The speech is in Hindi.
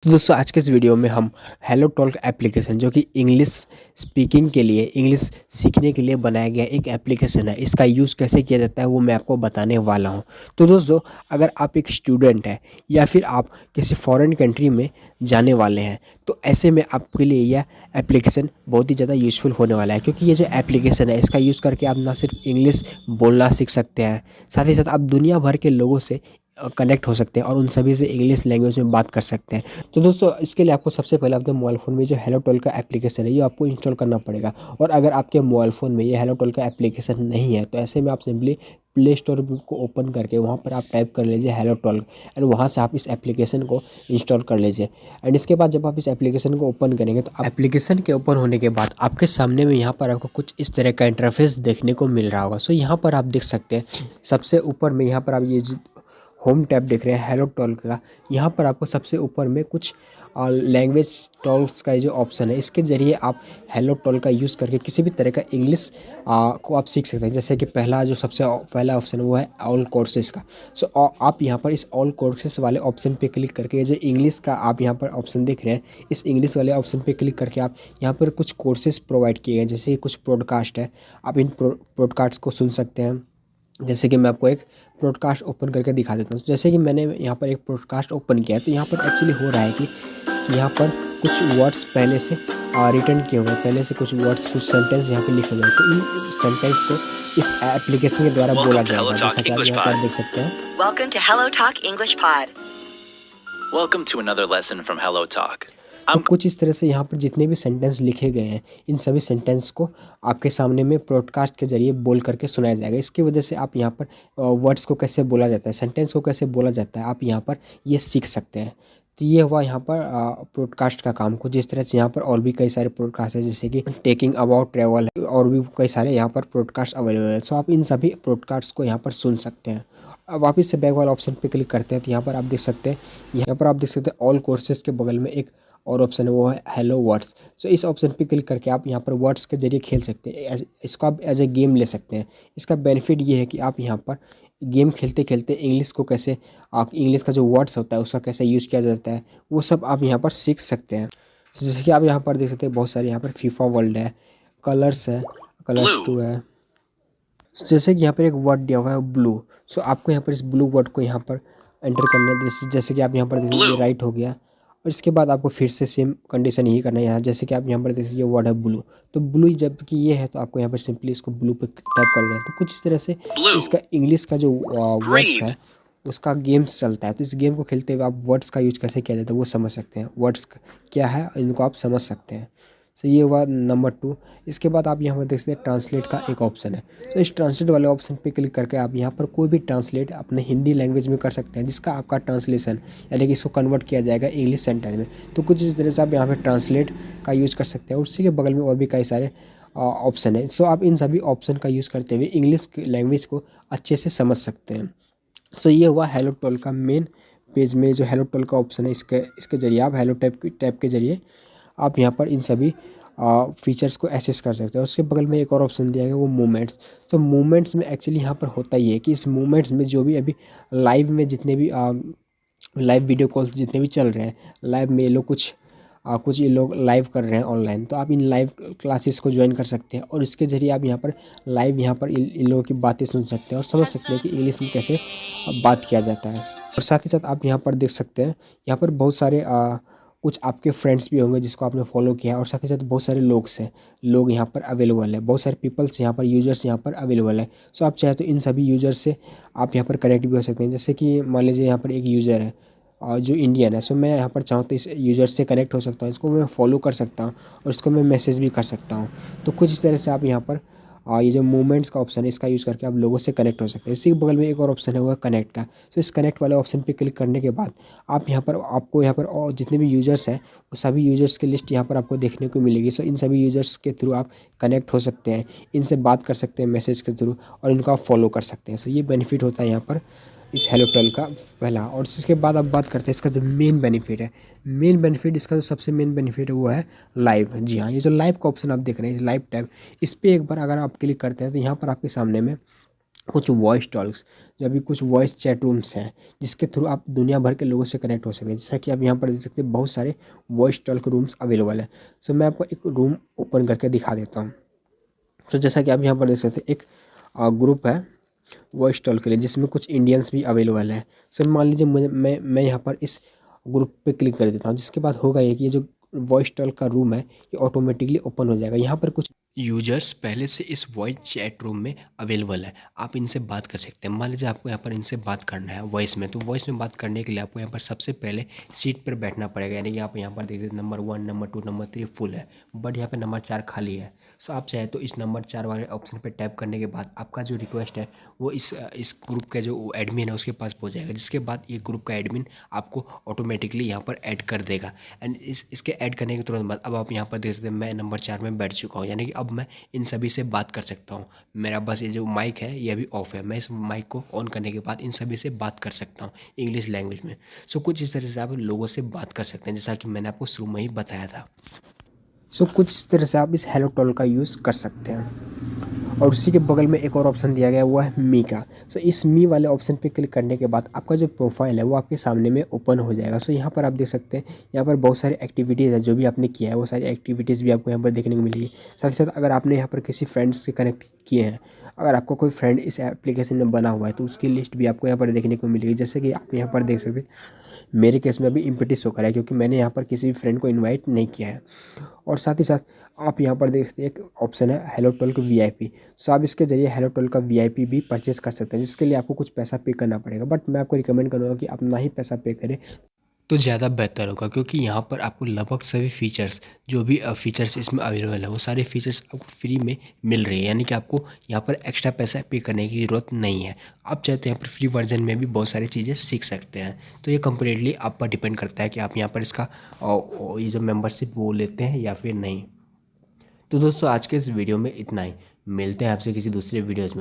तो दोस्तों आज के इस वीडियो में हम हेलो टॉल्क एप्लीकेशन जो कि इंग्लिश स्पीकिंग के लिए इंग्लिश सीखने के लिए बनाया गया एक एप्लीकेशन है, इसका यूज़ कैसे किया जाता है वो मैं आपको बताने वाला हूं। तो दोस्तों अगर आप एक स्टूडेंट हैं या फिर आप किसी फॉरेन कंट्री में जाने वाले हैं तो ऐसे में आपके लिए यह एप्लीकेशन बहुत ही ज़्यादा यूज़फुल होने वाला है, क्योंकि ये जो एप्लीकेशन है इसका यूज़ करके आप ना सिर्फ इंग्लिश बोलना सीख सकते हैं, साथ ही साथ आप दुनिया भर के लोगों से कनेक्ट हो सकते हैं और उन सभी से इंग्लिश लैंग्वेज में बात कर सकते हैं। तो दोस्तों इसके लिए आपको सबसे पहले अपने मोबाइल फ़ोन में जो हेलो टोल का एप्लीकेशन है ये आपको इंस्टॉल करना पड़ेगा। और अगर आपके मोबाइल फ़ोन में ये हेलो टोल का एप्लीकेशन नहीं है तो ऐसे में आप सिंपली प्ले स्टोर को ओपन करके वहाँ पर आप टाइप कर लीजिए हेलो टोल एंड वहाँ से आप इस एप्लीकेशन को इंस्टॉल कर लीजिए। एंड इसके बाद जब आप इस एप्लीकेशन को ओपन करेंगे तो एप्लीकेशन के ओपन होने के बाद आपके सामने में यहाँ पर आपको कुछ इस तरह का इंटरफेस देखने को मिल रहा होगा। सो यहाँ पर आप देख सकते हैं सबसे ऊपर में यहाँ पर आप ये होम टैब देख रहे हैं हेलो टॉल्क का। यहाँ पर आपको सबसे ऊपर में कुछ लैंग्वेज टॉल्क्स का जो ऑप्शन है इसके ज़रिए आप हेलो टॉल्क का यूज़ करके किसी भी तरह का इंग्लिश को आप सीख सकते हैं। जैसे कि पहला जो सबसे पहला ऑप्शन है वो है ऑल कोर्सेज़ का। सो आप यहाँ पर इस ऑल कोर्सेज़ वाले ऑप्शन पे क्लिक करके जो इंग्लिश का आप यहाँ पर ऑप्शन देख रहे हैं इस इंग्लिश वाले ऑप्शन पे क्लिक करके आप यहाँ पर कुछ कोर्सेज़ प्रोवाइड किए गए हैं, जैसे कुछ पॉडकास्ट है, आप इन पॉडकास्ट को सुन सकते हैं। जैसे कि मैं आपको एक पॉडकास्ट ओपन करके दिखा देता हूँ। जैसे कि मैंने यहाँ पर एक पॉडकास्ट ओपन किया है तो यहाँ पर एक्चुअली हो रहा है कि यहाँ पर कुछ वर्ड्स पहले से रिटर्न किए हुए हैं, पहले से कुछ वर्ड्स कुछ सेंटेंस यहाँ पे लिखे हुए हैं, तो इन सेंटेंस को इस एप्लीकेशन के द्वारा बोला जाएगा, जैसा कि आप यहाँ पर देख सकते हैं। Welcome to Hello Talk English Pod. Welcome to another lesson from Hello Talk. तो कुछ इस तरह से यहाँ पर जितने भी सेंटेंस लिखे गए हैं इन सभी सेंटेंस को आपके सामने में पॉडकास्ट के ज़रिए बोल करके सुनाया जाएगा। इसकी वजह से आप यहाँ पर वर्ड्स को कैसे बोला जाता है, सेंटेंस को कैसे बोला जाता है, आप यहाँ पर ये सीख सकते हैं। तो ये हुआ यहाँ पर पॉडकास्ट का काम को। जिस तरह से यहाँ पर और भी कई सारे पॉडकास्ट है, जैसे कि टेकिंग अबाउट ट्रैवल है, और भी कई सारे यहाँ पर पॉडकास्ट अवेलेबल है। सो आप इन सभी पॉडकास्ट को यहाँ पर सुन सकते हैं। अब वापस से बैक वाला ऑप्शन पे क्लिक करते हैं तो यहाँ पर आप देख सकते हैं, यहाँ पर आप देख सकते हैं ऑल कोर्सेज के बगल में एक और ऑप्शन है वो है हेलो वर्ड्स। सो इस ऑप्शन पे क्लिक करके आप यहाँ पर वर्ड्स के जरिए खेल सकते हैं, इसको आप एज ए गेम ले सकते हैं। इसका बेनिफिट ये है कि आप यहाँ पर गेम खेलते खेलते इंग्लिश को कैसे, आप इंग्लिश का जो वर्ड्स होता है उसका कैसे यूज़ किया जाता है वो सब आप यहाँ पर सीख सकते हैं। सो जैसे कि आप यहाँ पर देख सकते हैं बहुत सारे यहाँ पर फीफा वर्ल्ड है, कलर्स है, कलर्स 2 है। जैसे कि यहाँ पर एक वर्ड दिया हुआ है ब्लू। सो आपको यहाँ पर इस ब्लू वर्ड को यहाँ पर एंटर करना है। जैसे कि आप यहाँ पर देखिए राइट हो गया, और इसके बाद आपको फिर से सेम कंडीशन यही करना है यहाँ। जैसे कि आप यहाँ पर देखिए ये वर्ड है ब्लू, तो ब्लू जबकि ये है तो आपको यहाँ पर सिंपली इसको ब्लू पे टाइप कर देना है। तो कुछ इस तरह से इसका इंग्लिश का जो वर्ड्स है उसका गेम्स चलता है। तो इस गेम को खेलते हुए आप वर्ड्स का यूज कैसे किया जाता है वो समझ सकते हैं, वर्ड्स क्या है इनको आप समझ सकते हैं। तो ये हुआ नंबर 2। इसके बाद आप यहाँ पर देख सकते हैं ट्रांसलेट का एक ऑप्शन है। तो इस ट्रांसलेट वाले ऑप्शन पे क्लिक करके आप यहाँ पर कोई भी ट्रांसलेट अपने हिंदी लैंग्वेज में कर सकते हैं, जिसका आपका ट्रांसलेशन यानी कि इसको कन्वर्ट किया जाएगा इंग्लिश सेंटेंस में। तो कुछ इस तरह से आप यहाँ पर ट्रांसलेट का यूज़ कर सकते हैं। उसी के बगल में और भी कई सारे ऑप्शन है। सो आप इन सभी ऑप्शन का यूज़ करते हुए इंग्लिश लैंग्वेज को अच्छे से समझ सकते हैं। सो ये हुआ हेलो टोल का मेन पेज में जो हेलो टोल का ऑप्शन है, इसके ज़रिए आप हेलो टैब के ज़रिए आप यहाँ पर इन सभी फीचर्स को एक्सेस कर सकते हैं। उसके बगल में एक और ऑप्शन दिया गया वो मूवमेंट्स। तो मूवमेंट्स में एक्चुअली यहाँ पर होता ही है कि इस मूवमेंट्स में जो भी अभी लाइव में जितने भी लाइव वीडियो कॉल्स जितने भी चल रहे हैं, लाइव में ये लोग कुछ ये लोग लाइव कर रहे हैं ऑनलाइन, तो आप इन लाइव क्लासेस को ज्वाइन कर सकते हैं और इसके ज़रिए आप यहाँ पर लाइव यहाँ पर इन लोगों की बातें सुन सकते हैं और समझ सकते हैं कि इंग्लिश में कैसे बात किया जाता है। और साथ ही साथ आप यहाँ पर देख सकते हैं यहाँ पर बहुत सारे कुछ आपके फ्रेंड्स भी होंगे जिसको आपने फॉलो किया है, और साथ ही साथ बहुत सारे लोग यहाँ पर अवेलेबल है, बहुत सारे पीपल्स यहाँ पर यूजर्स यहाँ पर अवेलेबल है। सो आप चाहे तो इन सभी यूजर्स से आप यहाँ पर कनेक्ट भी हो सकते हैं। जैसे कि मान लीजिए यहाँ पर एक यूज़र है जो इंडियन है, सो मैं यहाँ पर चाहूँ तो इस यूज़र से कनेक्ट हो सकता हूँ, इसको मैं फॉलो कर सकता हूँ और इसको मैं मैसेज भी कर सकता हूँ। तो कुछ इस तरह से आप यहाँ पर ये जो मूवमेंट्स का ऑप्शन है इसका यूज़ करके आप लोगों से कनेक्ट हो सकते हैं। इसी के बगल में एक और ऑप्शन है वो है कनेक्ट का। तो इस कनेक्ट वाले ऑप्शन पे क्लिक करने के बाद आप यहाँ पर आपको यहाँ पर और जितने भी यूज़र्स हैं वो सभी यूज़र्स की लिस्ट यहाँ पर आपको देखने को मिलेगी। सो इन सभी यूज़र्स के थ्रू आप कनेक्ट हो सकते हैं, इनसे बात कर सकते हैं मैसेज के थ्रू और इनको आप फॉलो कर सकते हैं। सो ये बेनिफिट होता है यहाँ पर इस हेलो टोल का पहला। और इसके बाद आप बात करते हैं इसका जो मेन बेनिफिट है, मेन बेनिफिट इसका जो सबसे मेन बेनिफिट है वो है लाइव। जी हाँ, ये जो लाइव का ऑप्शन आप देख रहे हैं लाइव टैब, इस पर एक बार अगर आप क्लिक करते हैं तो यहाँ पर आपके सामने में कुछ वॉइस टॉल्स, जो अभी कुछ वॉइस चैट रूम्स हैं जिसके थ्रू आप दुनिया भर के लोगों से कनेक्ट हो सकते हैं। जैसा कि आप यहाँ पर देख सकते हैं बहुत सारे वॉइस टॉल्क रूम्स अवेलेबल है। सो मैं आपको एक रूम ओपन करके दिखा देता हूँ। तो जैसा कि आप यहाँ पर देख सकते हैं एक ग्रुप है वॉइस टॉल के लिए जिसमें कुछ इंडियंस भी अवेलेबल है। सो मान लीजिए मैं यहाँ पर इस ग्रुप पे क्लिक कर देता हूँ, जिसके बाद होगा ये कि ये जो वॉइस टॉल का रूम है ये ऑटोमेटिकली ओपन हो जाएगा। यहाँ पर कुछ यूजर्स पहले से इस वॉइस चैट रूम में अवेलेबल है, आप इनसे बात कर सकते हैं। मान लीजिए आपको यहाँ पर इनसे बात करना है वॉइस में, तो वॉइस में बात करने के लिए आपको यहाँ पर सबसे पहले सीट पर बैठना पड़ेगा। यानी कि आप यहाँ पर देखिए नंबर 1, नंबर 2, नंबर 3 फुल है, बट यहाँ पे नंबर 4 खाली है। सो आप चाहे तो इस नंबर 4 वाले ऑप्शन पे टैप करने के बाद आपका जो रिक्वेस्ट है वो इस ग्रुप का जो एडमिन है उसके पास पहुँच जाएगा, जिसके बाद ये ग्रुप का एडमिन आपको ऑटोमेटिकली यहाँ पर ऐड कर देगा। एंड इसके ऐड करने के तुरंत बाद अब आप यहाँ पर देख सकते हैं मैं नंबर 4 में बैठ चुका हूँ, यानी कि अब मैं इन सभी से बात कर सकता हूँ। मेरा बस ये जो माइक है ये अभी ऑफ है, मैं इस माइक को ऑन करने के बाद इन सभी से बात कर सकता हूँ इंग्लिश लैंग्वेज में। सो कुछ इस तरह से आप लोगों से बात कर सकते हैं, जैसा कि मैंने आपको शुरू में ही बताया था। सो कुछ इस तरह से आप इस हेलो टॉल का यूज़ कर सकते हैं। और उसी के बगल में एक और ऑप्शन दिया गया है वो है मी का। सो इस मी वाले ऑप्शन पे क्लिक करने के बाद आपका जो प्रोफाइल है वो आपके सामने में ओपन हो जाएगा। सो यहाँ पर आप देख सकते हैं यहाँ पर बहुत सारी एक्टिविटीज़ है जो भी आपने किया है वो सारी एक्टिविटीज़ भी आपको यहाँ पर देखने को मिलेगी। साथ ही साथ अगर आपने यहाँ पर किसी फ्रेंड्स से कनेक्ट किए हैं, अगर आपका कोई फ्रेंड इस एप्लीकेशन में बना हुआ है तो उसकी लिस्ट भी आपको यहाँ पर देखने को मिलेगी। जैसे कि आप यहाँ पर देख सकते हैं मेरे केस में अभी इम्पटी शो करा है क्योंकि मैंने यहाँ पर किसी भी फ्रेंड को इनवाइट नहीं किया है। और साथ ही साथ आप यहाँ पर देख सकते हैं एक ऑप्शन है हेलो टॉल्क VIP। सो आप इसके ज़रिए हेलो टॉल्क का VIP भी परचेज़ कर सकते हैं, जिसके लिए आपको कुछ पैसा पे करना पड़ेगा। बट मैं आपको रिकमेंड करूँगा कि आप ना ही पैसा पे करें तो ज़्यादा बेहतर होगा, क्योंकि यहाँ पर आपको लगभग सभी फीचर्स जो भी फीचर्स इसमें अवेलेबल है वो सारे फीचर्स आपको फ्री में मिल रही है। यानी कि आपको यहाँ पर एक्स्ट्रा पैसा पे करने की ज़रूरत नहीं है। आप चाहे तो यहाँ पर फ्री वर्जन में भी बहुत सारी चीज़ें सीख सकते हैं। तो ये कम्प्लीटली आप पर डिपेंड करता है कि आप यहाँ पर इसका ये जो मेम्बरशिप वो लेते हैं या फिर नहीं। तो दोस्तों आज के इस वीडियो में इतना ही, मिलते हैं आपसे किसी दूसरे वीडियोज़ में।